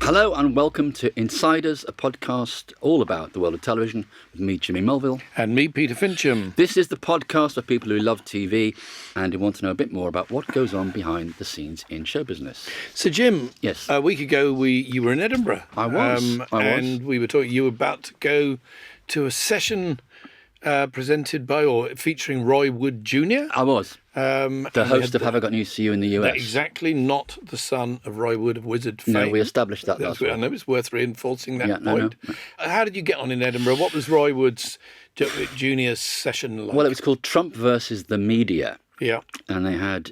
Hello and welcome to Insiders, a podcast all about the world of television with me, Jimmy Mulville. And me, Peter Fincham. This is the podcast for people who love TV and who want to know a bit more about what goes on behind the scenes in show business. So, Jim, yes, a week ago you were in Edinburgh. I was. And we were talking, you were about to go to a session presented by or featuring Roy Wood Jr. I was. The host of Have I Got News for You in the US. Exactly, not the son of Roy Wood of Wizard fame. No, we established that last week. I know it's worth reinforcing that point. No. How did you get on in Edinburgh? What was Roy Wood's Jr.'s session like? Well, it was called Trump versus the Media. Yeah. And they had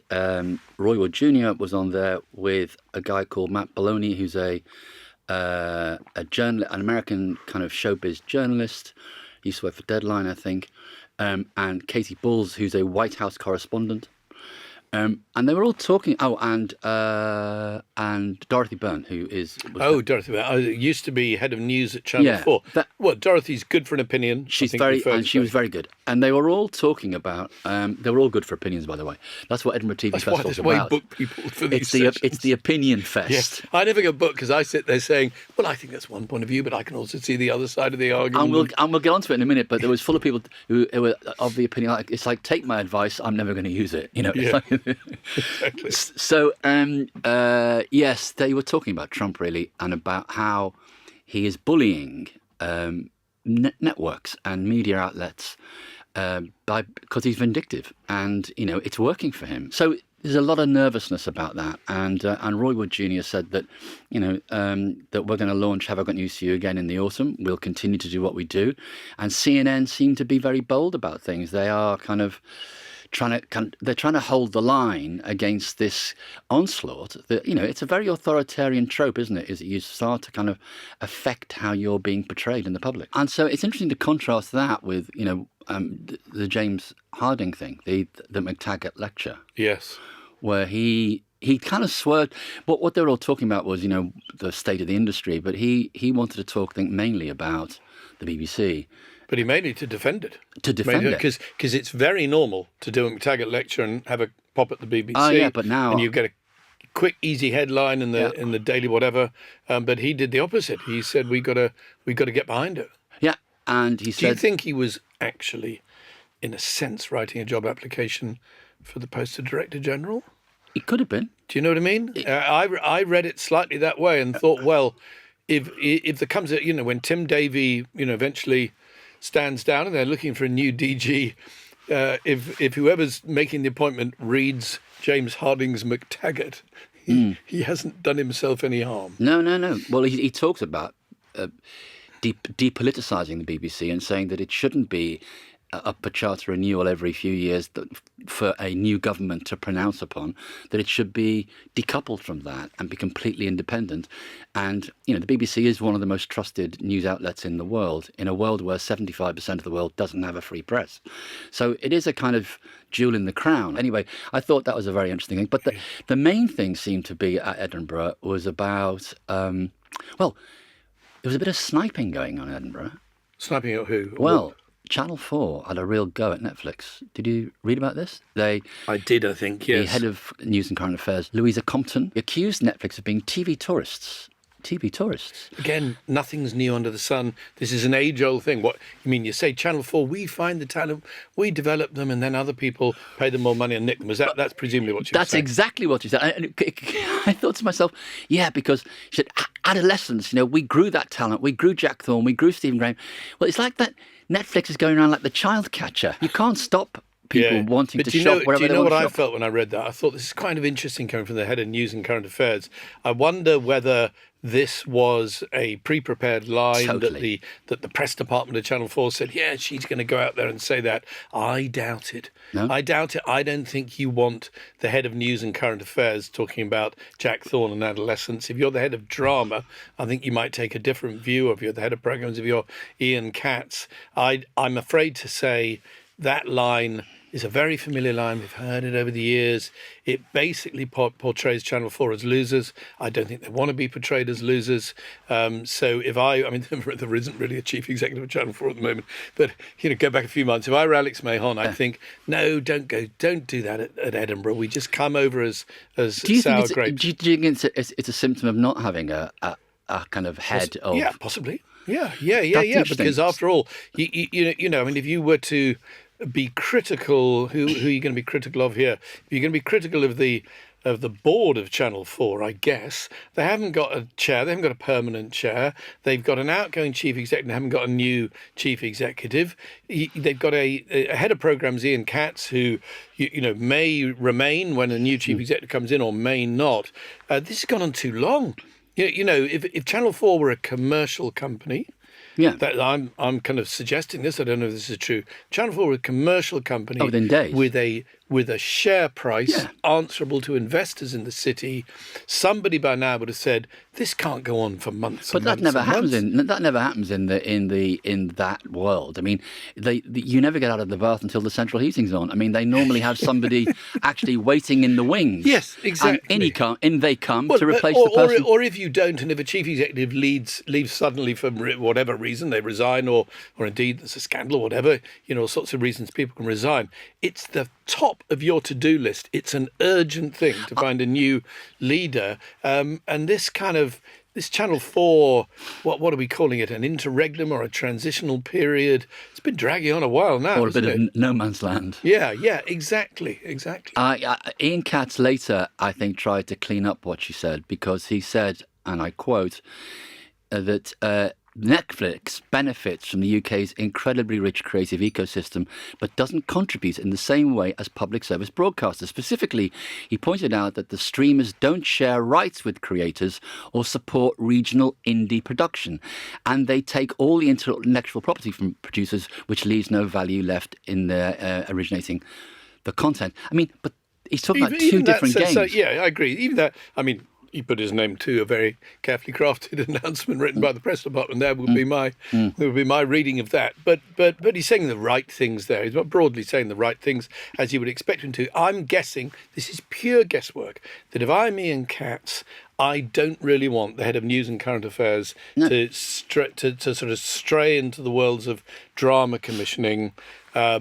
Roy Wood Jr. was on there with a guy called Matt Belloni, who's an American kind of showbiz journalist. He used to work for Deadline, I think. And Katie Bulls, who's a White House correspondent. And they were all talking. Oh, and Dorothy Byrne, who is... Dorothy Byrne. Used to be head of news at Channel 4. Dorothy's good for an opinion. She was very good. And they were all talking about... they were all good for opinions, by the way. That's what Edinburgh TV Festival is about. That's why they book people for these sessions. It's the opinion fest. Yes. I never get booked because I sit there saying, well, I think that's one point of view, but I can also see the other side of the argument. And we'll get onto it in a minute, but there was full of people who were of the opinion, like, it's like, take my advice, I'm never going to use it. You know, yeah. Exactly. So, yes, they were talking about Trump, really, and about how he is bullying networks and media outlets because he's vindictive, and, you know, it's working for him. So there's a lot of nervousness about that, and Roy Wood Jr. said that, you know, that we're going to launch Have I Got News for You again in the autumn. We'll continue to do what we do, and CNN seem to be very bold about things. They are kind of trying to hold the line against this onslaught. That, you know, it's a very authoritarian trope, isn't it? Is that you start to kind of affect how you're being portrayed in the public, and so it's interesting to contrast that with, you know, the James Harding thing, the McTaggart lecture. Yes. Where he kind of swerved. But what they were all talking about was, you know, the state of the industry. But he wanted to talk, I think, mainly about the BBC. But he mainly to defend it. Because it's very normal to do a McTaggart lecture and have a pop at the BBC. Oh, yeah, but now... And you get a quick, easy headline in the Daily whatever. But he did the opposite. He said, we got to get behind it. Yeah, and he said... Do you think he was actually, in a sense, writing a job application for the post of Director General? It could have been. Do you know what I mean? I read it slightly that way and thought, well, if there comes a, you know, when Tim Davie, you know, eventually stands down and they're looking for a new DG, if whoever's making the appointment reads James Harding's McTaggart, he hasn't done himself any harm. No. Well, he talks about depoliticising the BBC and saying that it shouldn't be up for charter renewal every few years for a new government to pronounce upon, that it should be decoupled from that and be completely independent. And, you know, the BBC is one of the most trusted news outlets in the world, in a world where 75% of the world doesn't have a free press. So it is a kind of jewel in the crown. Anyway, I thought that was a very interesting thing. But the main thing seemed to be at Edinburgh was about, there was a bit of sniping going on in Edinburgh. Sniping at who? Well, Channel 4 had a real go at Netflix. Did you read about this? I did, I think, yes. The head of News and Current Affairs, Louisa Compton, accused Netflix of being TV tourists. Again, nothing's new under the sun. This is an age-old thing. What you mean? You say Channel 4, we find the talent, we develop them, and then other people pay them more money and nick them. That's presumably what you said. That's exactly what you said. And I thought to myself, yeah, because she said, adolescents, you know, we grew that talent. We grew Jack Thorne. We grew Stephen Graham. Well, it's like that Netflix is going around like the child catcher. You can't stop people wanting to shop wherever they want to shop. Do you know what I felt when I read that? I thought this is kind of interesting coming from the head of News and Current Affairs. I wonder whether this was a pre-prepared line that the press department of Channel 4 said, yeah, she's going to go out there and say that. I doubt it. No? I doubt it. I don't think you want the head of News and Current Affairs talking about Jack Thorne and adolescence. If you're the head of drama, I think you might take a different view. If you're the head of programmes, if you're Ian Katz, I'm afraid to say that line is a very familiar line. We've heard it over the years. It basically portrays Channel 4 as losers. I don't think they want to be portrayed as losers. So if I mean, there isn't really a chief executive of Channel 4 at the moment, but, you know, go back a few months. If I were Alex Mahon, I'd think, no, don't do that at Edinburgh. We just come over as sour grapes. Do you think it's a symptom of not having a kind of head of. Yeah, possibly. Yeah. interesting. Because after all, you know, I mean, if you were to be critical, who are you going to be critical of here? If you're going to be critical of the board of Channel 4, I guess they haven't got a chair. They haven't got a permanent chair. They've got an outgoing chief executive. They haven't got a new chief executive. They've got a head of programs, Ian Katz, who you know may remain when a new chief executive comes in, or may not. This has gone on too long. You know, if Channel 4 were a commercial company. Yeah. That I'm kind of suggesting this. I don't know if this is true. Channel 4 were a commercial company within days. with a share price answerable to investors in the city. Somebody by now would have said this can't go on for months. But that never happens in that world. I mean, you never get out of the bath until the central heating's on. I mean, they normally have somebody actually waiting in the wings. Yes, exactly. And they come to replace the person. Or if you don't, and if a chief executive leaves suddenly for whatever reason, they resign, or indeed there's a scandal or whatever, you know, all sorts of reasons people can resign. It's the top of your to-do list. It's an urgent thing to find a new leader. And this Channel 4, what are we calling it? An interregnum or a transitional period? It's been dragging on a while now. Or a bit of no man's land. Yeah, exactly. Ian Katz later, I think, tried to clean up what she said, because he said, and I quote, that Netflix benefits from the UK's incredibly rich creative ecosystem, but doesn't contribute in the same way as public service broadcasters. Specifically, he pointed out that the streamers don't share rights with creators or support regional indie production, and they take all the intellectual property from producers, which leaves no value left in their originating the content. I mean, but he's talking about two different games. So, yeah, I agree. Even that, I mean, he put his name to a very carefully crafted announcement written by the press department. There would be my reading of that. But he's saying the right things there. He's not broadly saying the right things as you would expect him to. I'm guessing, this is pure guesswork, that if I'm Ian Katz, I don't really want the head of news and current affairs to sort of stray into the worlds of drama commissioning,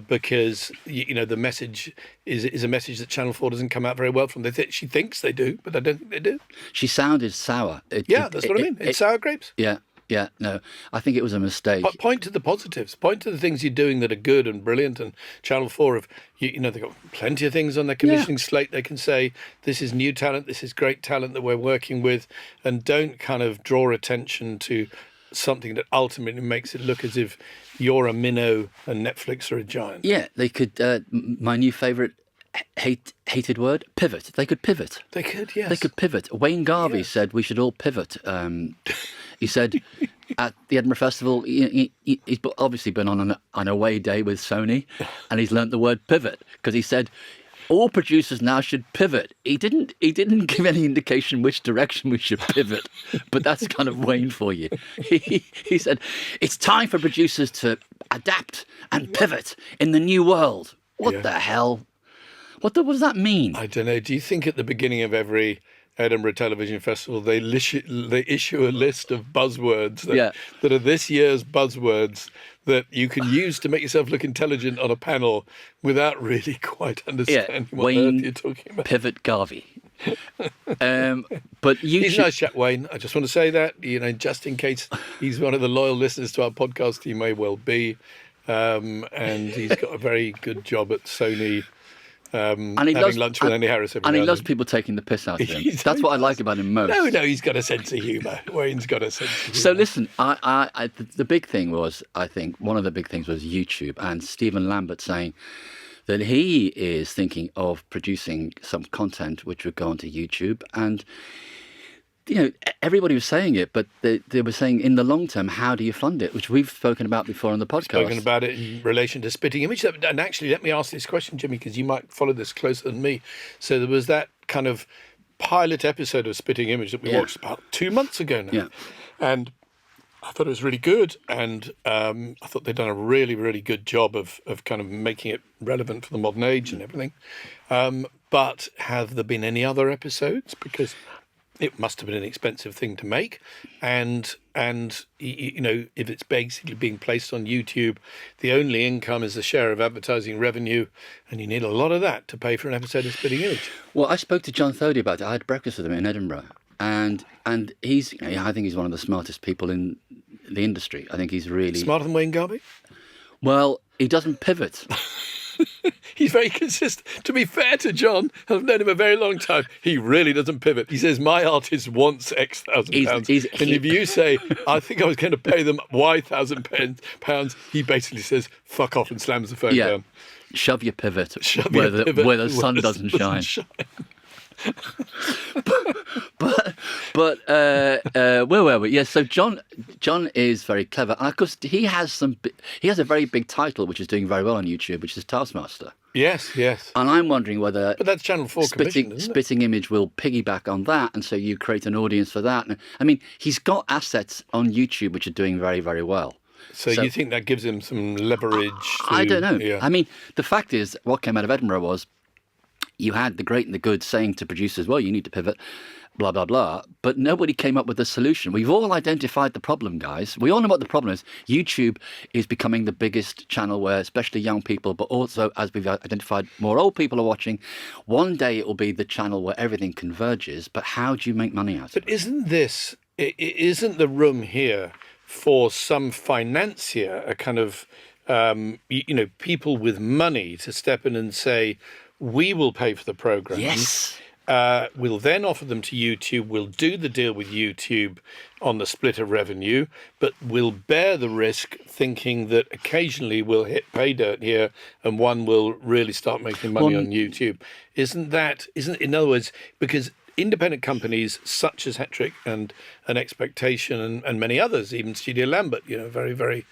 because you know the message is a message that Channel 4 doesn't come out very well from. She thinks they do, but I don't think they do. She sounded sour. That's what I mean. It's sour grapes. Yeah, no, I think it was a mistake. Point to the positives. Point to the things you're doing that are good and brilliant. And Channel 4 have, you know, they've got plenty of things on their commissioning slate. They can say, this is new talent, this is great talent that we're working with, and don't kind of draw attention to something that ultimately makes it look as if you're a minnow and Netflix are a giant. Yeah, they could, my new favourite hated word, pivot. They could pivot. They could, yes. They could pivot. Wayne Garvey said we should all pivot. He said at the Edinburgh Festival, he's obviously been on an away day with Sony, and he's learnt the word pivot, because he said all producers now should pivot. He didn't give any indication which direction we should pivot, but that's kind of Wayne for you. He said it's time for producers to adapt and pivot in the new world. What the hell? What does that mean? I don't know. Do you think at the beginning of every Edinburgh Television Festival they issue a list of buzzwords that are this year's buzzwords that you can use to make yourself look intelligent on a panel without really quite understanding what on earth you're talking about? Pivot Garvey. But he's a nice chap, Wayne. I just want to say that, you know, just in case he's one of the loyal listeners to our podcast, he may well be, and he's got a very good job at Sony. And he having lunch with Andy Harris every and he now loves people taking the piss out of him. That's what I like about him most. No, he's got a sense of humour. Wayne's got a sense of humour. So listen, the big thing was, I think, one of the big things was YouTube, and Stephen Lambert saying that he is thinking of producing some content which would go onto YouTube. And you know, everybody was saying it, but they were saying in the long term, how do you fund it? Which we've spoken about before on the podcast. Spoken about it in relation to Spitting Image. And actually, let me ask this question, Jimmy, because you might follow this closer than me. So there was that kind of pilot episode of Spitting Image that we watched about 2 months ago now. Yeah. And I thought it was really good. And I thought they'd done a really, really good job of kind of making it relevant for the modern age and everything. But have there been any other episodes? Because it must have been an expensive thing to make, and you know, if it's basically being placed on YouTube, the only income is the share of advertising revenue, and you need a lot of that to pay for an episode of Spitting Image. Well, I spoke to John Thodey about it. I had breakfast with him in Edinburgh, and he's, I think he's one of the smartest people in the industry. I think he's really Smarter than Wayne Garvey? well. He doesn't pivot. He's very consistent. To be fair to John, I've known him a very long time. He really doesn't pivot. He says, my artist wants X thousand pounds. And if you say, I think I was going to pay them Y thousand pounds, he basically says, fuck off, and slams the phone down. Shove your pivot where the sun doesn't shine. but where were we? Yeah, so John is very clever. And of course, he has a very big title which is doing very well on YouTube, which is Taskmaster. Yes. And I'm wondering whether but that's Channel 4 commission, isn't it? Spitting Image will piggyback on that, and so you create an audience for that. And, I mean, he's got assets on YouTube which are doing very, very well. So you think that gives him some leverage? I don't know. Yeah. I mean, the fact is, what came out of Edinburgh was you had the great and the good saying to producers, well, you need to pivot, blah, blah, blah. But nobody came up with a solution. We've all identified the problem, guys. We all know what the problem is. YouTube is becoming the biggest channel where especially young people, but also, as we've identified, more old people are watching. One day it will be the channel where everything converges. But how do you make money out of it? But isn't the room here for some financier, a kind of, people with money to step in and say, we will pay for the programmes. Yes. We'll then offer them to YouTube. We'll do the deal with YouTube on the split of revenue, but we'll bear the risk thinking that occasionally we'll hit pay dirt here and one will really start making money on YouTube. Isn't in other words, because independent companies such as Hattrick and Expectation and many others, even Studio Lambert, very, very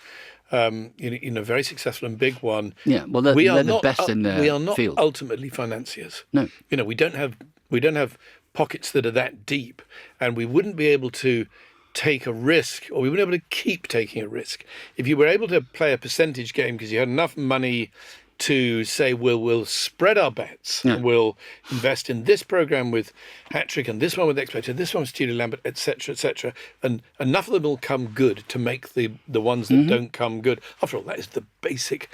very successful and big one. Yeah, well, they're the best in their field. We are not ultimately financiers. No, we don't have pockets that are that deep, and we wouldn't be able to take a risk, or we wouldn't be able to keep taking a risk if you were able to play a percentage game because you had enough money to say, we'll spread our bets and we'll invest in this programme with Hattrick and this one with Expected, this one with Studio Lambert, etc., and enough of them will come good to make the ones that don't come good. After all, that is the basic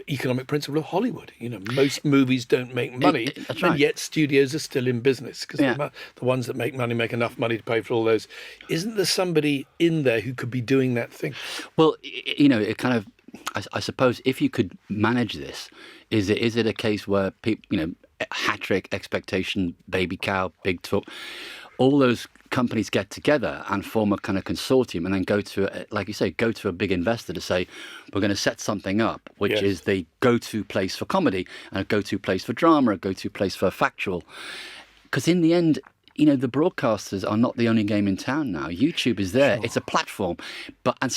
economic principle of Hollywood. Most movies don't make money, and yet studios are still in business because the ones that make money make enough money to pay for all those. Isn't there somebody in there who could be doing that thing? Well, it kind of, I suppose, if you could manage this, is it a case where people, Hattrick, Expectation, Baby Cow, Big Talk, all those companies get together and form a kind of consortium and then go to a big investor to say, we're going to set something up, which is the go-to place for comedy and a go-to place for drama, a go-to place for factual. Because in the end, the broadcasters are not the only game in town now. YouTube is there. Sure. It's a platform. I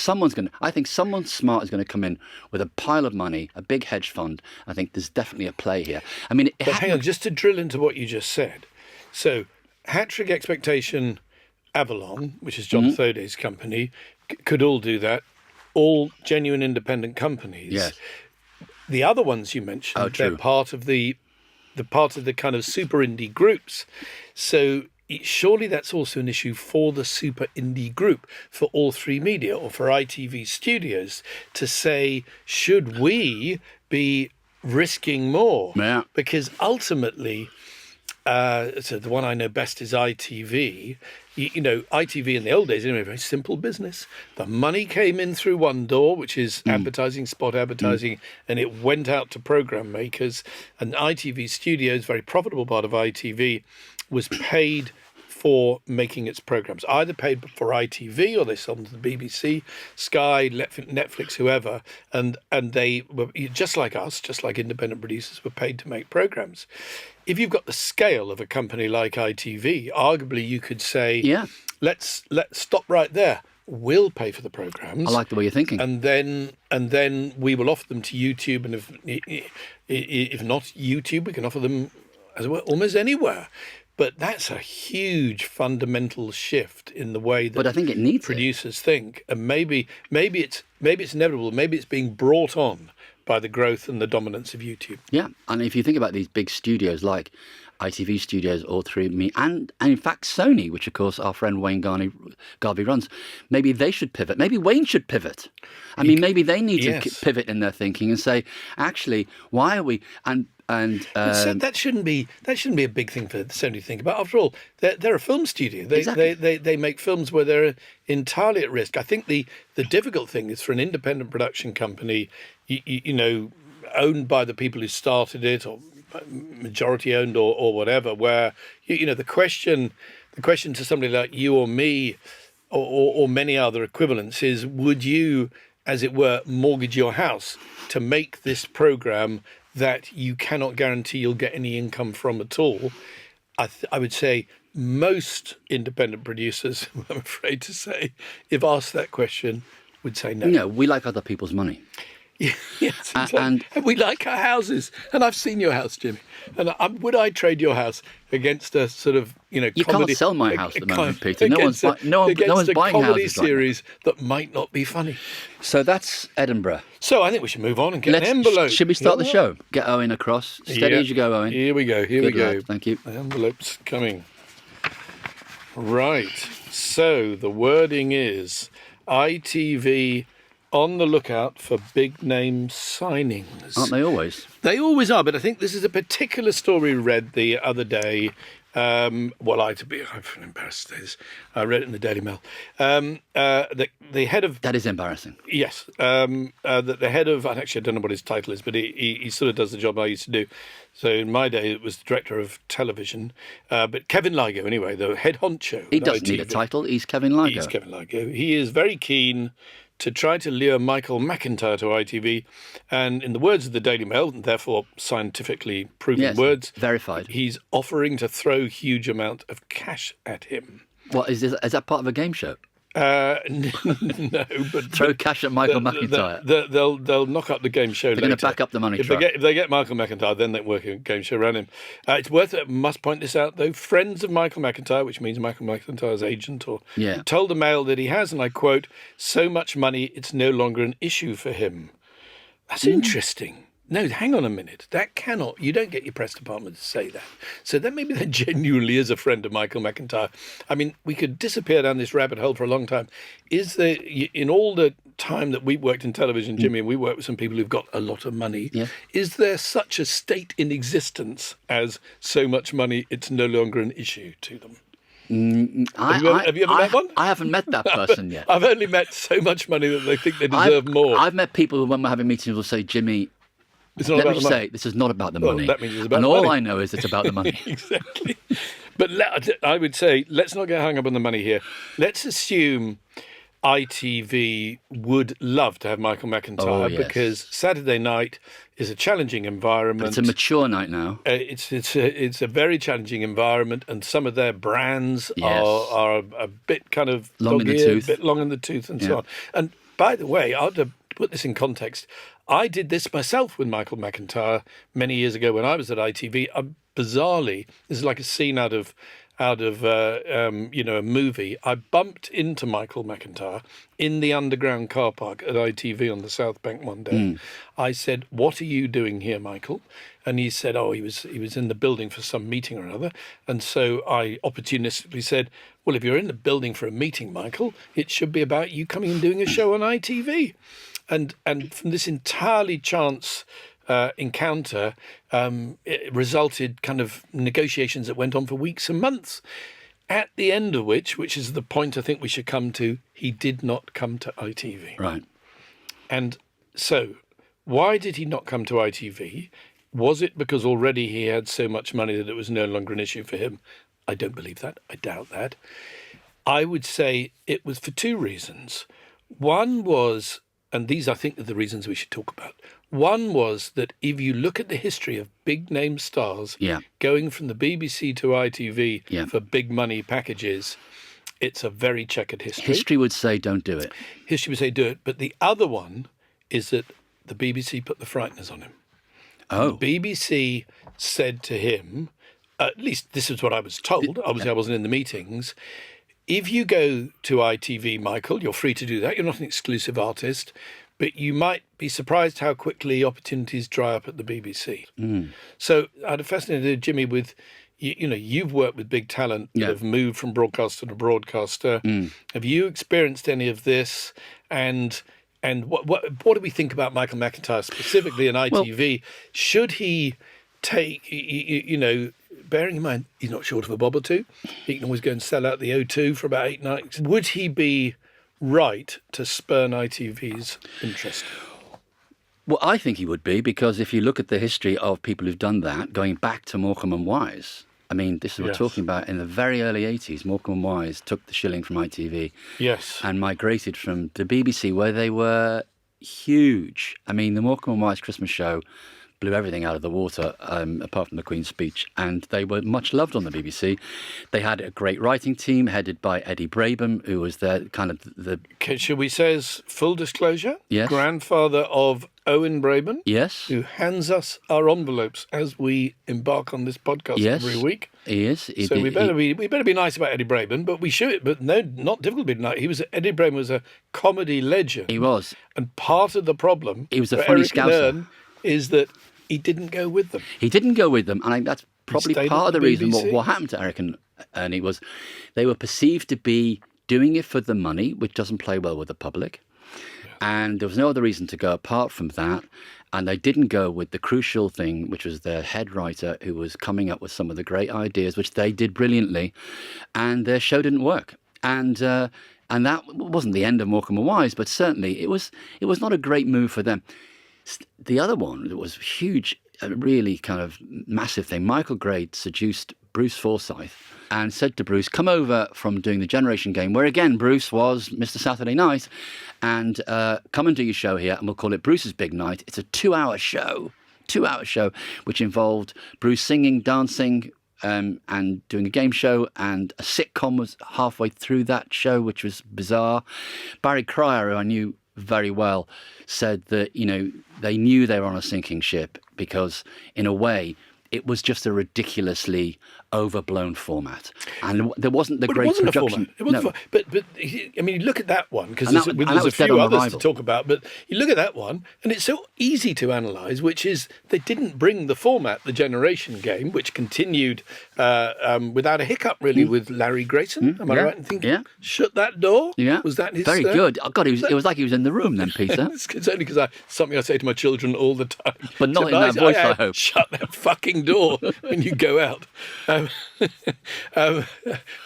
think someone smart is going to come in with a pile of money, a big hedge fund. I think there's definitely a play here. I mean, hang on, just to drill into what you just said. So, Hattrick, Expectation, Avalon, which is John Thoday's company, could all do that. All genuine independent companies. Yes. The other ones you mentioned, they're part of the kind of super indie groups. So surely that's also an issue for the super indie group, for All 3 Media or for ITV Studios to say, should we be risking more? Yeah. Because ultimately, so the one I know best is ITV. ITV in the old days, anyway, very simple business. The money came in through one door, which is advertising, spot advertising, and it went out to program makers. And ITV Studios, very profitable part of ITV, was paid for making its programs, either paid for ITV or they sold them to the BBC, Sky, Netflix, whoever, and they were just like us, just like independent producers, were paid to make programs. If you've got the scale of a company like ITV, arguably you could say, let's stop right there. We'll pay for the programs. I like the way you're thinking. And then we will offer them to YouTube, and if not YouTube, we can offer them as well, almost anywhere. But that's a huge fundamental shift in the way that I think it needs producers think, and maybe it's inevitable. Maybe it's being brought on by the growth and the dominance of YouTube. Yeah, and if you think about these big studios like ITV Studios, All 3 Me, and in fact Sony, which of course our friend Wayne Garvey runs, maybe they should pivot. Maybe Wayne should pivot. I mean, maybe they need to pivot in their thinking and say, actually, why are we... And And So that shouldn't be a big thing for Sony to think about. After all, they're a film studio. Exactly. They make films where they're entirely at risk. I think the difficult thing is for an independent production company, you know, owned by the people who started it or majority owned or whatever, where you know the question to somebody like you or me or many other equivalents is, would you, as it were, mortgage your house to make this program that you cannot guarantee you'll get any income from at all? I would say most independent producers, I'm afraid to say, if asked that question, would say no. No, we like other people's money. Yes, exactly. And we like our houses, and I've seen your house, Jimmy. And would I trade your house against a sort of you comedy, can't sell my house at the moment, Peter. Against No one's a buying comedy houses right series that might not be funny. So that's Edinburgh. So I think we should move on and get an envelope. Should we start the show? Get Owen across. Steady as you go, Owen. Here we go. Good lad. Thank you. The envelope's coming. Right. So the wording is ITV on the lookout for big name signings. Aren't they always? They always are, but I think this is a particular story we read the other day. I'm embarrassed to say this. I read it in the Daily Mail. The head of... That is embarrassing. Yes. The head of... Actually, I don't know what his title is, but he sort of does the job I used to do. So in my day, it was the director of television. But Kevin Ligo, anyway, the head honcho. He doesn't need a title. He's Kevin Ligo. He's Kevin Ligo. He is very keen to try to lure Michael McIntyre to ITV. And in the words of the Daily Mail, and therefore scientifically proven words, verified, he's offering to throw huge amount of cash at him. What is that part of a game show? No, but throw cash at Michael McIntyre. They'll knock up the game show. They're going to back up the money. If they get Michael McIntyre, then they work a game show around him. It's worth it. Must point this out though. Friends of Michael McIntyre, which means Michael McIntyre's agent, told the Mail that he has, and I quote, "so much money it's no longer an issue for him." That's interesting. No, hang on a minute. You don't get your press department to say that. So then maybe that genuinely is a friend of Michael McIntyre. I mean, we could disappear down this rabbit hole for a long time. In all the time that we worked in television, Jimmy, and we worked with some people who've got a lot of money, is there such a state in existence as so much money it's no longer an issue to them? Have you ever met one? I haven't met that person yet. I've only met so much money that they think they deserve more. I've met people who, when we're having meetings, will say, Jimmy, let me just say, this is not about the money. That means it's about and the all money. I know is it's about the money. Exactly. But I would say, let's not get hung up on the money here. Let's assume ITV would love to have Michael McIntyre because Saturday night is a challenging environment. But it's a mature night now. It's a very challenging environment, and some of their brands are a bit kind of long in the tooth, a bit long in the tooth, and so on. And by the way, to put this in context, I did this myself with Michael McIntyre many years ago when I was at ITV. Bizarrely, this is like a scene out of a movie. I bumped into Michael McIntyre in the underground car park at ITV on the South Bank one day. I said, "What are you doing here, Michael?" And he said, "Oh, he was in the building for some meeting or another." And so I opportunistically said, "Well, if you're in the building for a meeting, Michael, it should be about you coming and doing a show on ITV." And from this entirely chance encounter, it resulted kind of negotiations that went on for weeks and months, at the end of which is the point I think we should come to, he did not come to ITV. Right. And so why did he not come to ITV? Was it because already he had so much money that it was no longer an issue for him? I don't believe that. I doubt that. I would say it was for two reasons. One was, and these I think are the reasons we should talk about. One was that if you look at the history of big name stars going from the BBC to ITV for big money packages, it's a very checkered history. History would say don't do it. History would say do it. But the other one is that the BBC put the frighteners on him. Oh. The BBC said to him, at least this is what I was told, obviously I wasn't in the meetings, if you go to ITV, Michael, you're free to do that. You're not an exclusive artist, but you might be surprised how quickly opportunities dry up at the BBC. So I had a fascinating, Jimmy, with, you've worked with big talent that have moved from broadcaster to broadcaster. Have you experienced any of this? And what do we think about Michael McIntyre specifically in ITV? Should he take, bearing in mind he's not short of a bob or two, he can always go and sell out the O2 for about 8 nights. Would he be right to spurn ITV's interest? Well, I think he would be, because if you look at the history of people who've done that, going back to Morecambe and Wise, I mean, this is what we're talking about in the very early 80s. Morecambe and Wise took the shilling from ITV and migrated from the BBC, where they were huge. I mean, the Morecambe and Wise Christmas show blew everything out of the water, apart from the Queen's speech, and they were much loved on the BBC. They had a great writing team headed by Eddie Brabham, who was their kind of the... Should we say, as full disclosure? Yes. Grandfather of Owen Brabham. Yes. Who hands us our envelopes as we embark on this podcast every week. He is. So we better be nice about Eddie Brabham, but we should. But no, not difficult to be nice. Eddie Brabham was a comedy legend. He was. And part of the problem, he was a funny Eric and Ern, is that he didn't go with them. He didn't go with them, and I think that's probably part of the reason what happened to Eric and Ernie was they were perceived to be doing it for the money, which doesn't play well with the public. And there was no other reason to go apart from that. And they didn't go with the crucial thing, which was their head writer, who was coming up with some of the great ideas, which they did brilliantly. And their show didn't work. And that wasn't the end of Morecambe and Wise, but certainly it was not a great move for them. The other one that was huge, a really kind of massive thing, Michael Grade seduced Bruce Forsyth and said to Bruce, come over from doing the Generation Game, where again Bruce was Mr. Saturday Night, and come and do your show here, and we'll call it Bruce's Big Night. It's a 2-hour show, which involved Bruce singing, dancing, and doing a game show, and a sitcom was halfway through that show, which was bizarre. Barry Cryer, who I knew very well, said that, they knew they were on a sinking ship because, in a way, it was just a ridiculously overblown format, and there wasn't the great production. It wasn't but I mean, look at that one, because there's a few others to talk about. But you look at that one, and it's so easy to analyse, which is they didn't bring the format, the Generation Game, which continued without a hiccup, really, with Larry Grayson. Am I right in thinking? Yeah. Shut that door. Yeah. Was that his? Very good. Oh God, it was like he was in the room then, Peter. It's only because something I say to my children all the time. But not in that voice, I hope. Shut that fucking door when you go out. I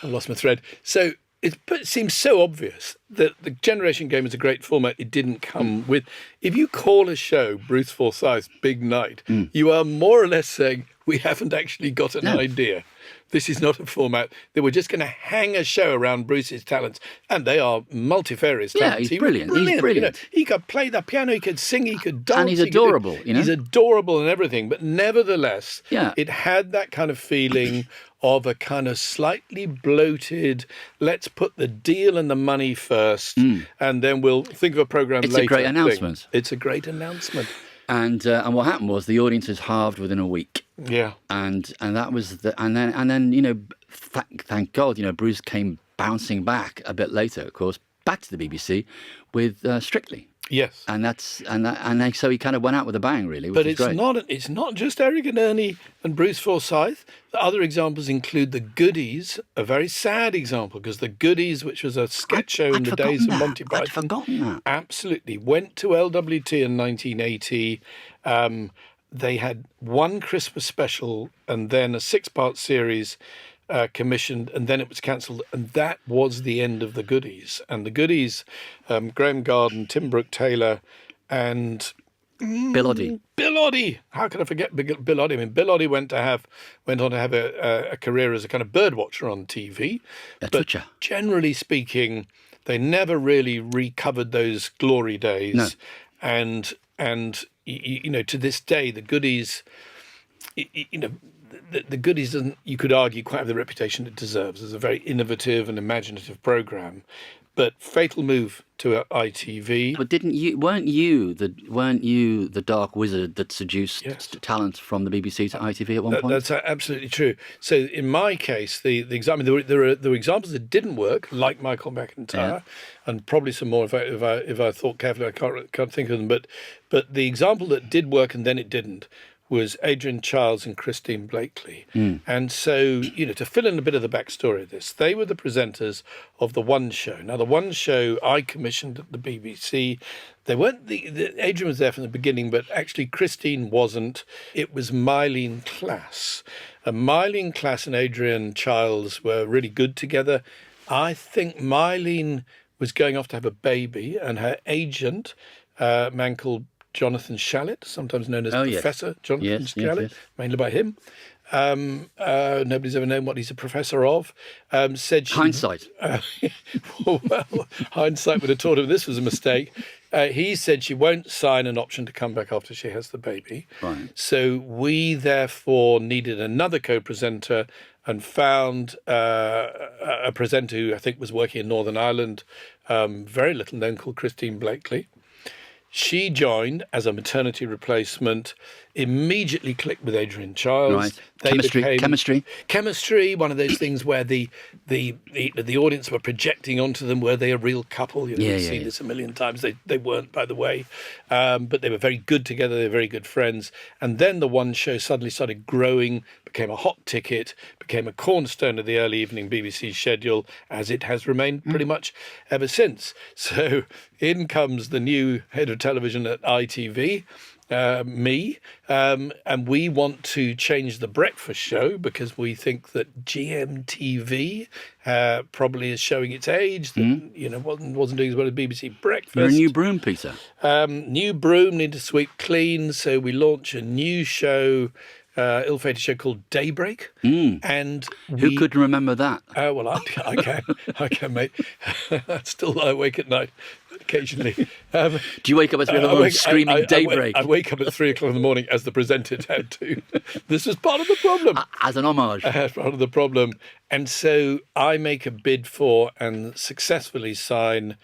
lost my thread. So it seems so obvious that the Generation Game is a great format. It didn't come with... If you call a show Bruce Forsyth's Big Night, you are more or less saying, we haven't actually got an idea. This is not a format that we're just going to hang a show around Bruce's talents. And they are multifarious talents. He's brilliant. He's brilliant. He could play the piano, he could sing, he could dance. And he's adorable, He's adorable and everything. But nevertheless, it had that kind of feeling of a kind of slightly bloated, let's put the deal and the money first, and then we'll think of a programme later. It's a great announcement. It's a great announcement. And what happened was the audiences halved within a week. Yeah. And that was and then thank God, Bruce came bouncing back a bit later, of course, back to the BBC with Strictly. Yes. So he kind of went out with a bang, really. But it's not just Eric and Ernie and Bruce Forsyth. The other examples include The Goodies, a very sad example, because The Goodies, which was a sketch show in the days of Monty Python, I'd forgotten that. Absolutely went to LWT in 1980. They had one Christmas special and then a 6-part series commissioned, and then it was cancelled, and that was the end of The Goodies. And The Goodies, Graham Garden, Tim Brooke-Taylor, and Bill Oddie. Bill Oddie. How can I forget Bill Oddie? I mean, Bill Oddie went on to have a career as a kind of bird watcher on TV. But generally speaking, they never really recovered those glory days. No. And to this day, The Goodies, the Goodies doesn't, you could argue, quite have the reputation it deserves as a very innovative and imaginative programme. But fatal move to ITV. But weren't you the dark wizard that seduced talent from the BBC to ITV at one point? That's absolutely true. So in my case, the example, there were examples that didn't work, like Michael McIntyre, and probably some more if I thought carefully. I can't think of them. But the example that did work and then it didn't was Adrian Childs and Christine Blakely. And so, to fill in a bit of the backstory of this, they were the presenters of The One Show. Now, The One Show I commissioned at the BBC. They weren't. Adrian was there from the beginning, but actually Christine wasn't. It was Mylene Class. And Mylene Class and Adrian Childs were really good together. I think Mylene was going off to have a baby, and her agent, a man called Jonathan Shallett, sometimes known as Professor Jonathan Shallett, mainly by him. Nobody's ever known what he's a professor of. Said she, hindsight. Well, hindsight would have taught him this was a mistake. He said she won't sign an option to come back after she has the baby. Right. So we therefore needed another co-presenter and found a presenter who I think was working in Northern Ireland, very little known, called Christine Blakely. She joined as a maternity replacement, immediately clicked with Adrian Childs. Right. They Chemistry. One of those things where the audience were projecting onto them. Were they a real couple? You've seen this a million times. They weren't, by the way, but they were very good together. They were very good friends. And then the one show suddenly started growing, became a hot ticket, became a cornerstone of the early evening BBC schedule, as it has remained pretty much ever since. So in comes the new head of television at ITV, me, and we want to change the breakfast show because we think that GMTV probably is showing its age, that wasn't doing as well as BBC Breakfast. You're a new broom, Peter. New broom, need to sweep clean, so we launch a new show, ill-fated show called Daybreak. And who could remember that? Well, I can, mate. I still lie awake at night occasionally. Do you wake up at 3 o'clock in the morning screaming Daybreak? I wake up at 3 o'clock in the morning as the presenter had to. This was part of the problem. As an homage. Part of the problem. And so I make a bid for and successfully sign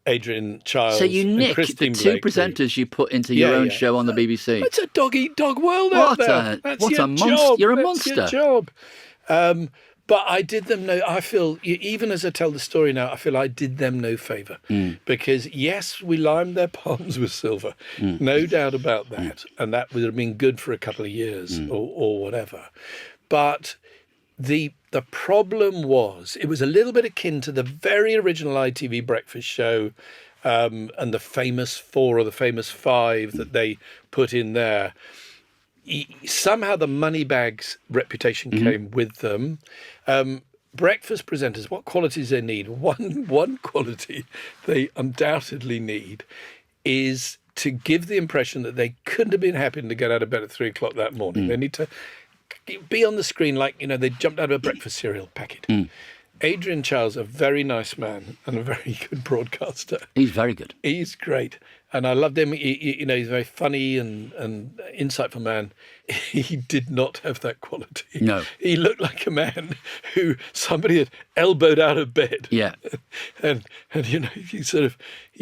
Adrian Childs. So you nick the two Blakely. presenters you put into your own show on the BBC. It's a dog-eat-dog world out there. That's what your a monster! job. You're a That's monster. Your job. But I did them no. I feel even as I tell the story now, I feel I did them no favour because yes, we limed their palms with silver, no doubt about that, and that would have been good for a couple of years or whatever. But the problem was it was a little bit akin to the very original ITV breakfast show and the famous 4 or the famous 5 that they put in there. Somehow the Moneybags reputation came with them. Breakfast presenters, what qualities they need? One quality they undoubtedly need is to give the impression that they couldn't have been happy to get out of bed at 3 o'clock that morning. They need to be on the screen like, they jumped out of a breakfast cereal packet. Adrian Childs, a very nice man and a very good broadcaster. He's very good. He's great. And I loved him. He's a very funny and insightful man. He did not have that quality. No. He looked like a man who somebody had elbowed out of bed. Yeah. And he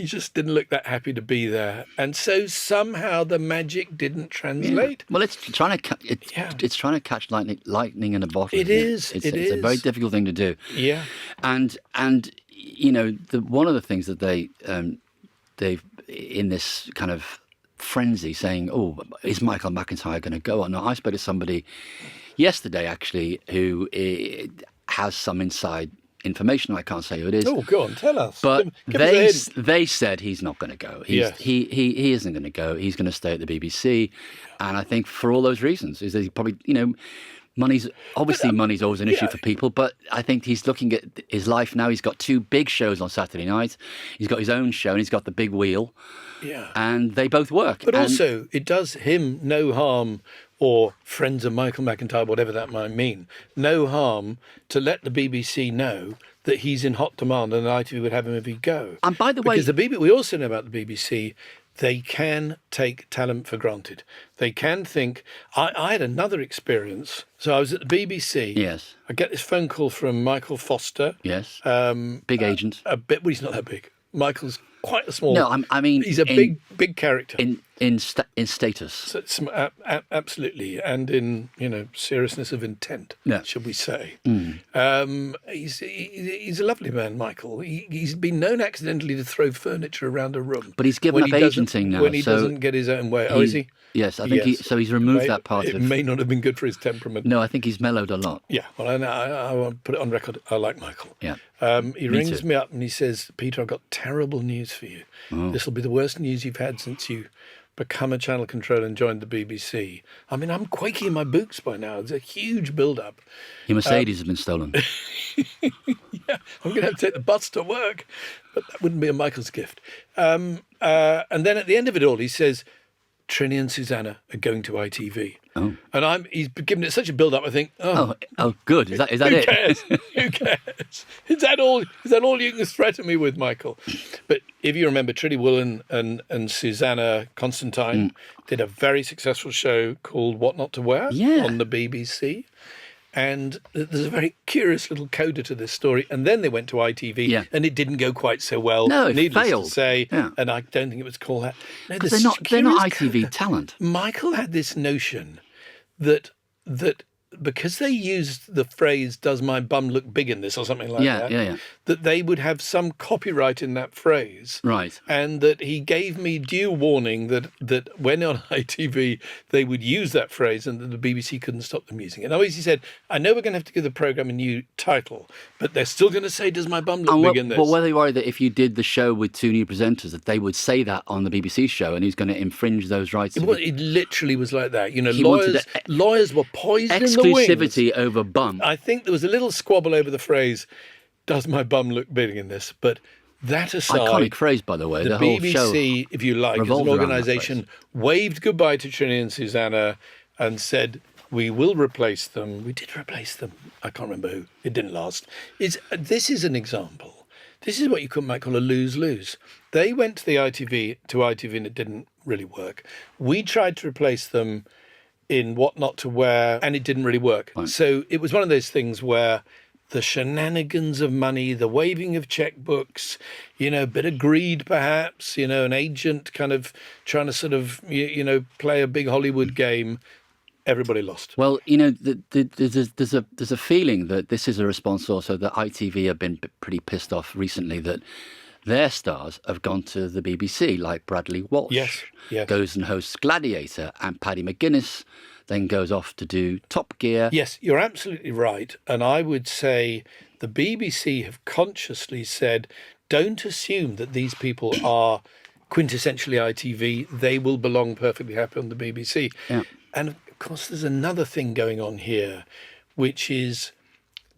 just didn't look that happy to be there. And so somehow the magic didn't translate. Well, it's trying to catch lightning in a bottle. It is. It's a very difficult thing to do. Yeah. And one of the things that they've in this kind of frenzy saying, oh, is Michael McIntyre going to go or not? I spoke to somebody yesterday, actually, who has some inside information. I can't say who it is. Oh, go on, tell us. But they said he's not going to go. He isn't going to go. He's going to stay at the BBC. And I think for all those reasons, is that he probably, money's always an issue for people, but I think he's looking at his life now. He's got 2 big shows on Saturday night. He's got his own show and he's got the big wheel. Yeah. And they both work. But also, it does him no harm, or friends of Michael McIntyre, whatever that might mean, no harm to let the BBC know that he's in hot demand and ITV would have him if he'd go. And by the way... Because we also know about the BBC, they can take talent for granted. They can think... I had another experience. So I was at the BBC. Yes. I get this phone call from Michael Foster. Yes. Big agent. Well, he's not that big. Michael's quite a small... No, I mean... He's a big character. in status. So absolutely, and in seriousness of intent, should we say? He's a lovely man, Michael. He's been known accidentally to throw furniture around a room, but he's given up agenting now when he doesn't get his own way. Oh, is he? Yes, I think he's removed that part. It may not have been good for his temperament. No, I think he's mellowed a lot. Yeah, well, I want to put it on record. I like Michael. Yeah. He rings me up and he says, "Peter, I've got terrible news for you. This will be the worst news you've had since you become a channel controller and joined the BBC." I mean, I'm quaking in my boots by now. It's a huge build-up. Your Mercedes has been stolen. Yeah, I'm going to have to take the bus to work, but that wouldn't be a Michael's gift. And then at the end of it all, he says, "Trinny and Susannah are going to ITV." Oh. And he's given it such a build-up. I think, oh, good. Is that who it? Cares? Who cares? Is that all you can threaten me with, Michael? But if you remember, Trinny Woolen and Susannah Constantine did a very successful show called What Not to Wear on the BBC. And there's a very curious little coda to this story. And then they went to ITV, and it didn't go quite so well. No, it needless failed. to say. Yeah. And I don't think it was called that. No, Because they're not ITV talent. Michael had this notion that because they used the phrase "Does my bum look big in this?" or something like that, that they would have some copyright in that phrase, right? And that he gave me due warning that when on ITV they would use that phrase and that the BBC couldn't stop them using it. And always he said, "I know we're going to have to give the programme a new title, but they're still going to say, 'Does my bum look big in this?'" But were they worried that if you did the show with two new presenters, that they would say that on the BBC show, and he's going to infringe those rights? It literally was like that. Lawyers were poised in the wings. Exclusivity over bum. I think there was a little squabble over the phrase, "Does my bum look big in this?" But that aside, iconic phrase, by the way. The whole BBC, show if you like, as an organisation, waved goodbye to Trinny and Susannah and said, "We will replace them." We did replace them. I can't remember who. It didn't last. This is an example. This is what you might call a lose-lose. They went to the ITV and it didn't really work. We tried to replace them in What Not to Wear, and it didn't really work. Right. So it was one of those things where the shenanigans of money, the waving of checkbooks, a bit of greed perhaps, an agent kind of trying to sort of, play a big Hollywood game, everybody lost. Well, there's a feeling that this is a response also that ITV have been pretty pissed off recently that their stars have gone to the BBC, like Bradley Walsh. Yes. Goes and hosts Gladiator, and Paddy McGuinness then goes off to do Top Gear. Yes, you're absolutely right. And I would say the BBC have consciously said, don't assume that these people are quintessentially ITV. They will belong perfectly happy on the BBC. Yeah. And of course, there's another thing going on here, which is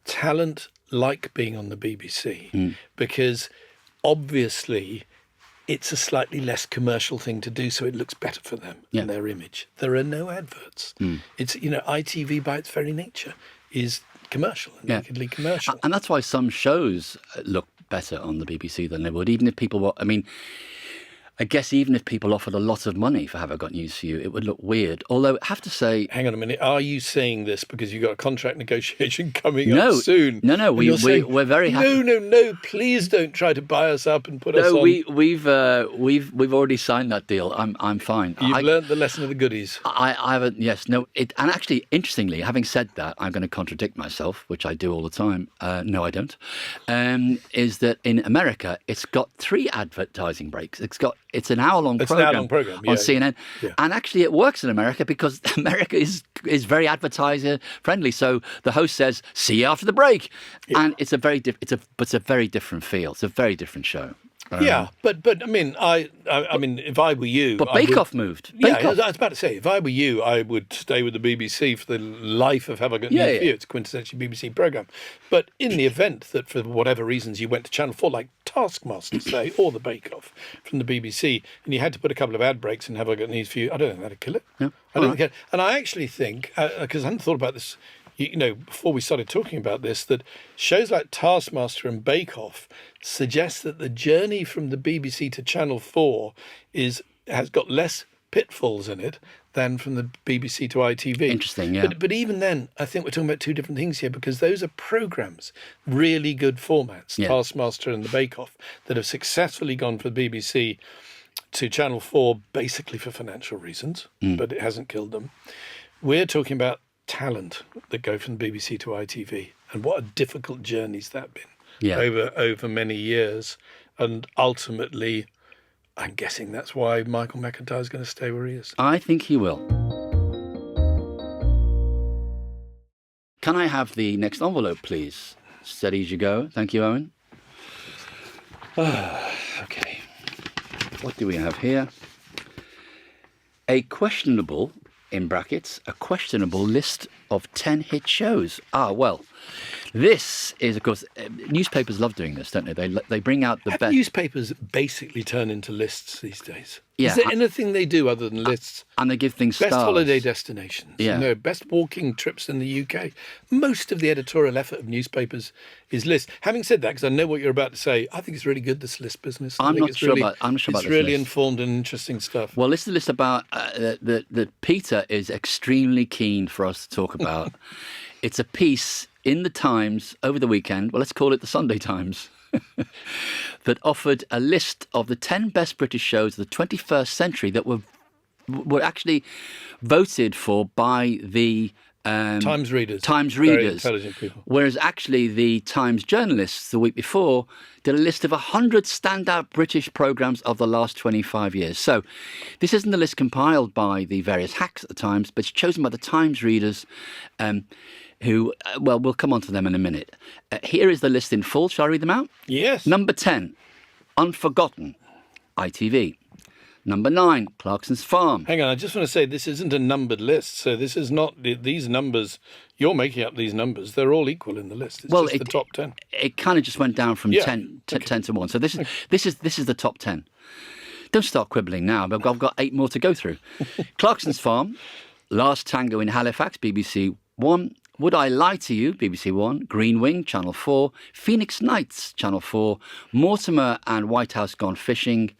talent like being on the BBC, because obviously it's a slightly less commercial thing to do, so it looks better for them in their image. There are no adverts. It's, ITV by its very nature is commercial and nakedly commercial. And that's why some shows look better on the BBC than they would, even if people were, I guess even if people offered a lot of money for Have I Got News For You, it would look weird. Although, I have to say... Hang on a minute. Are you saying this because you've got a contract negotiation coming up soon? No. We're very happy. No. Please don't try to buy us up and put us on. No, we've already signed that deal. I'm fine. You've learned the lesson of the goodies. I haven't. Yes. No. And actually, interestingly, having said that, I'm going to contradict myself, which I do all the time. No, I don't. Is that in America, it's got 3 advertising breaks. It's an hour-long program on CNN. Yeah. And actually it works in America because America is very advertiser friendly. So the host says, "See you after the break." Yeah. And it's a very different feel. It's a very different show. But I mean, if I were you, but Bake Off moved. I was about to say, if I were you, I would stay with the BBC for the life of Have I Got News For You. It's a quintessentially BBC program. But in the event that for whatever reasons you went to Channel 4, like Taskmaster, say, or the Bake Off from the BBC, and you had to put a couple of ad breaks and Have I Got News For You, I don't think that'd kill it. No. I don't think. And I actually think, because I hadn't thought about this, before we started talking about this, that shows like Taskmaster and Bake Off suggest that the journey from the BBC to Channel 4 has got less pitfalls in it than from the BBC to ITV. Interesting, yeah. But even then, I think we're talking about 2 different things here, because those are programmes, really good formats, Taskmaster and the Bake Off, that have successfully gone for the BBC to Channel 4 basically for financial reasons, but it hasn't killed them. We're talking about talent that go from the BBC to ITV, and what a difficult journey's that been over many years. And ultimately, I'm guessing that's why Michael McIntyre is going to stay where he is. I think he will. Can I have the next envelope, please? Steady as you go. Thank you, Owen. Okay. What do we have here? A questionable, in brackets, a questionable list of 10 hit shows. Well, this is, of course, newspapers love doing this, don't they? They bring out the best. Newspapers basically turn into lists these days. Yeah. Is there anything they do other than lists? And they give things Best stars. holiday destinations. Yeah. Best walking trips in the UK. Most of the editorial effort of newspapers is lists. Having said that, because I know what you're about to say, I think it's really good, this list business. I'm not sure about It's this really list. informed and interesting stuff. Well, this is a list about that Peter is extremely keen for us to talk about. It's a piece in the Times over the weekend. Well, let's call it the Sunday Times. That offered a list of the 10 best British shows of the 21st century that were actually voted for by the Times readers. Very intelligent people. Whereas actually the Times journalists the week before did a list of 100 standout British programmes of the last 25 years. So this isn't a list compiled by the various hacks at the Times, but it's chosen by the Times readers who, well, we'll come on to them in a minute. Here is the list in full. Shall I read them out? Yes. Number 10, Unforgotten, ITV. Number 9, Clarkson's Farm. Hang on, I just want to say this isn't a numbered list. So this is not these numbers. You're making up these numbers. They're all equal in the list. It's just the top 10. It kind of just went down from 10 to 1. So this is the top 10. Don't start quibbling now, but I've got 8 more to go through. Clarkson's Farm, Last Tango in Halifax, BBC 1. Would I Lie to You, BBC 1, Green Wing, Channel 4, Phoenix Nights, Channel 4, Mortimer and White House Gone Fishing,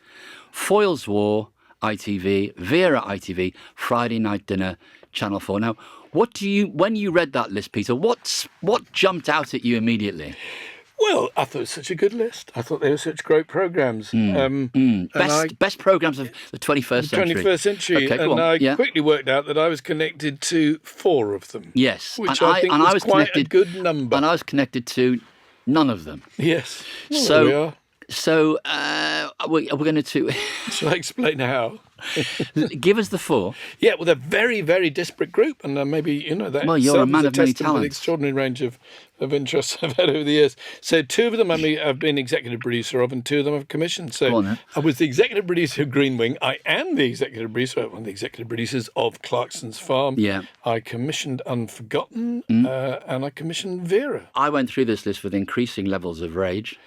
Foyle's War, ITV, Vera, ITV, Friday Night Dinner, Channel 4. Now, when you read that list, Peter, what jumped out at you immediately? Well, I thought it was such a good list. I thought they were such great programmes. Best programmes of the 21st century. 21st century. Okay, and I quickly worked out that I was connected to 4 of them. Yes. Which I think was quite a good number. And I was connected to none of them. Yes. Well, so, there we are. So we're going to... Shall I explain how? Give us the 4. Yeah, well, they're a very, very disparate group. And maybe, that well, you're a man of many talents. The extraordinary range of interests I've had over the years. So 2 of them I've been executive producer of, and 2 of them I've commissioned. So I was the executive producer of Green Wing. I am the executive producer, one of the executive producers of Clarkson's Farm. Yeah. I commissioned Unforgotten, and I commissioned Vera. I went through this list with increasing levels of rage.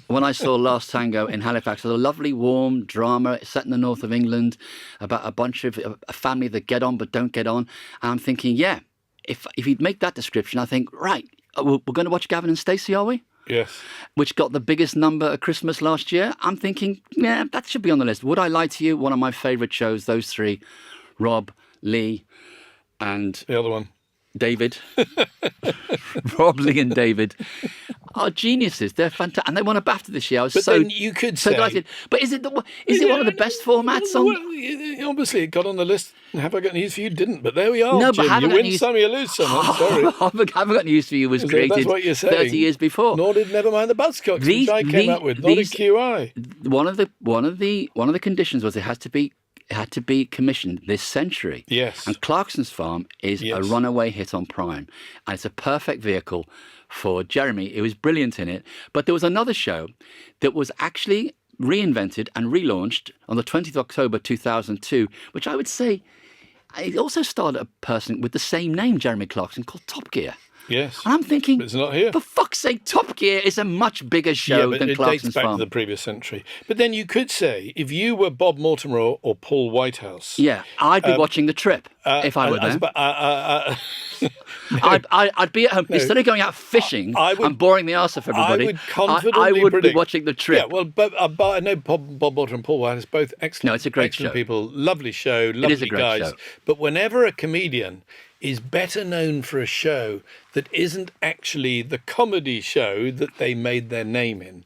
When I saw Last Tango in Halifax, it was a lovely, warm drama set in the north of England about a bunch of a family that get on but don't get on. And I'm thinking, if you'd make that description, I think, right, we're going to watch Gavin and Stacey, are we? Yes. Which got the biggest number at Christmas last year. I'm thinking, that should be on the list. Would I Lie to You? One of my favourite shows, those 3, Rob, Lee, and... the other one. David. Rob, Lee and David are geniuses. They're fantastic. And they won a BAFTA this year. I was then you could say... delighted. But is it one of the best formats on... Well, obviously, it got on the list. Have I got news for you? Didn't. But there we are, No, Jim. but you win some, you lose some. I'm sorry. Haven't Got News for You was created that's what you're saying. 30 years before. Nor did Nevermind the Buzzcocks, which I came up with. Not a QI. One of the conditions was it had to be commissioned this century. Yes. And Clarkson's Farm is a runaway hit on Prime. And it's a perfect vehicle for Jeremy. It was brilliant in it. But there was another show that was actually reinvented and relaunched on the 20th of October 2002, which I would say it also starred a person with the same name, Jeremy Clarkson, called Top Gear. Yes. And I'm thinking, but it's not here. For fuck's sake, Top Gear is a much bigger show than Clarkson's Farm. It dates back to the previous century. But then you could say, if you were Bob Mortimer or Paul Whitehouse... Yeah, I'd be watching The Trip if I were there. I'd be at home. Instead of going out fishing and boring the arse off everybody, I would confidently I would predict, be watching The Trip. Yeah, well, but I know Bob Mortimer and Paul Whitehouse, both excellent. No, it's a great excellent show. People, lovely show, lovely it is a great guys. Show. But whenever a comedian is better known for a show that isn't actually the comedy show that they made their name in,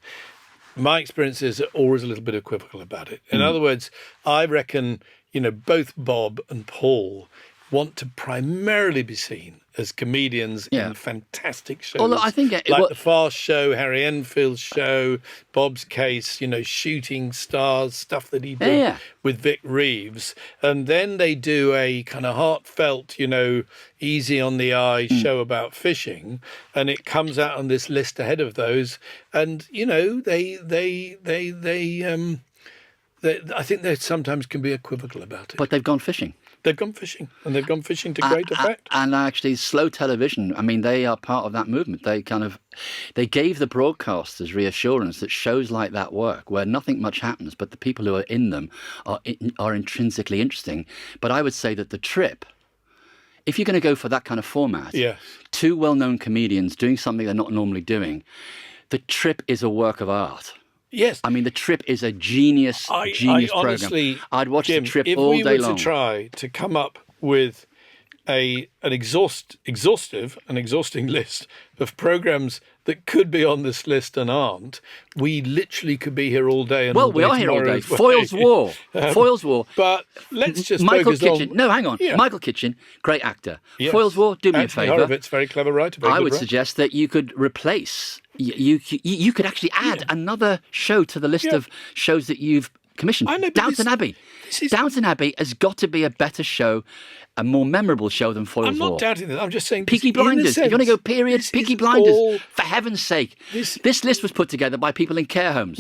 my experience is always a little bit equivocal about it. In other words, I reckon, both Bob and Paul want to primarily be seen as comedians in fantastic shows. Although I think like The Fast Show, Harry Enfield's show, Bob's Case, Shooting Stars, stuff that he did with Vic Reeves. And then they do a kind of heartfelt, easy on the eye show about fishing, and it comes out on this list ahead of those. And, I think they sometimes can be equivocal about it. But they've gone fishing. They've gone fishing, and they've gone fishing to great effect. And actually, slow television, I mean, they are part of that movement. They gave the broadcasters reassurance that shows like that work, where nothing much happens, but the people who are in them are intrinsically interesting. But I would say that The Trip, if you're going to go for that kind of format, two well-known comedians doing something they're not normally doing, The Trip is a work of art. Yes. I mean, The Trip is a genius honestly, program. I'd watch Jim, The Trip all day long. If we were to try to come up with an exhausting list of programs that could be on this list and aren't, we literally could be here all day. And we are here all day. Foyle's War. Foyle's War. But let's just Michael focus Kitchen. on... No, hang on. Yeah. Michael Kitchen, great actor. Yes. Foyle's War, do me a favour. Horowitz, very clever writer. I would suggest that you could replace... You could actually add another show to the list of shows that you've commissioned. I know, Downton Abbey. Downton Abbey has got to be a better show, a more memorable show than Foyle's War. I'm not doubting that. I'm just saying... Peaky Blinders. If you want to go period, Peaky Blinders. For heaven's sake. This list was put together by people in care homes.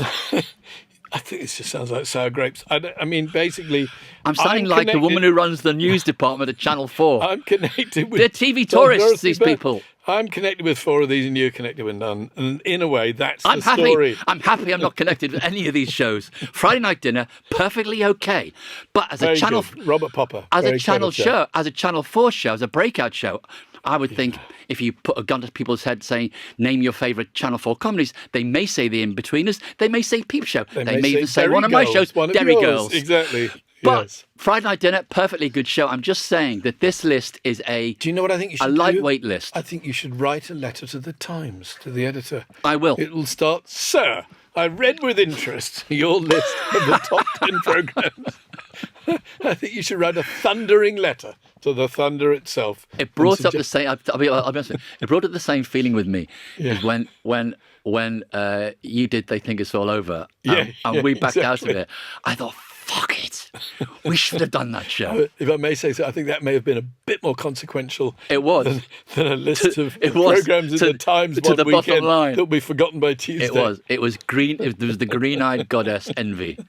I think this just sounds like sour grapes. I mean, basically... I'm sounding like the woman who runs the news department at Channel 4. I'm connected with... They're TV tourists, these people. I'm connected with 4 of these and you're connected with none. And in a way, that's the story. I'm happy I'm not connected with any of these shows. Friday Night Dinner, perfectly okay. But as a Channel... Robert Popper. As a Channel show, as a Channel 4 show, as a breakout show, I would think if you put a gun to people's head saying, name your favourite Channel 4 comedies, they may say The In-Betweeners, they may say Peep Show, they may even say one of my shows, Derry Girls. Exactly. But Friday Night Dinner, perfectly good show. I'm just saying that this list is Do you know what I think you should do? A lightweight list. I think you should write a letter to the Times, to the editor. I will. It will start, Sir, I read with interest your list of the top 10 programmes. I think you should write a thundering letter to the Thunder itself. It brought up the same. I'll be honest. It brought up the same feeling with me as when you did They Think It's All Over, and we backed out of it. I thought, fuck it, we should have done that show. If I may say so, I think that may have been a bit more consequential. It was than a list of programmes in the Times to the bottom line that will be forgotten by Tuesday. It was green. There was the green-eyed goddess envy.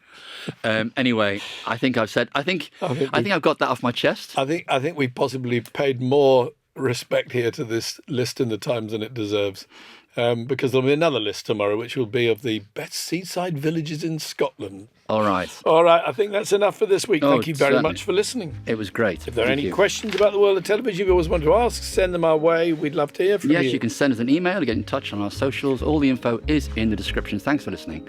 Anyway, I think I've said. I think I've got that off my chest. I think we possibly paid more respect here to this list in the Times than it deserves. Because there'll be another list tomorrow, which will be of the best seaside villages in Scotland. All right. I think that's enough for this week. Thank you very much for listening. It was great. If there are any questions about the world of television you always want to ask, send them our way. We'd love to hear from you. Yes, you can send us an email or get in touch on our socials. All the info is in the description. Thanks for listening.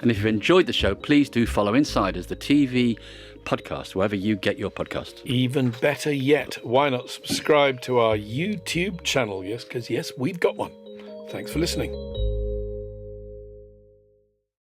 And if you've enjoyed the show, please do follow Insiders, the TV podcast, wherever you get your podcast. Even better yet, why not subscribe to our YouTube channel? Yes, because we've got one. Thanks for listening.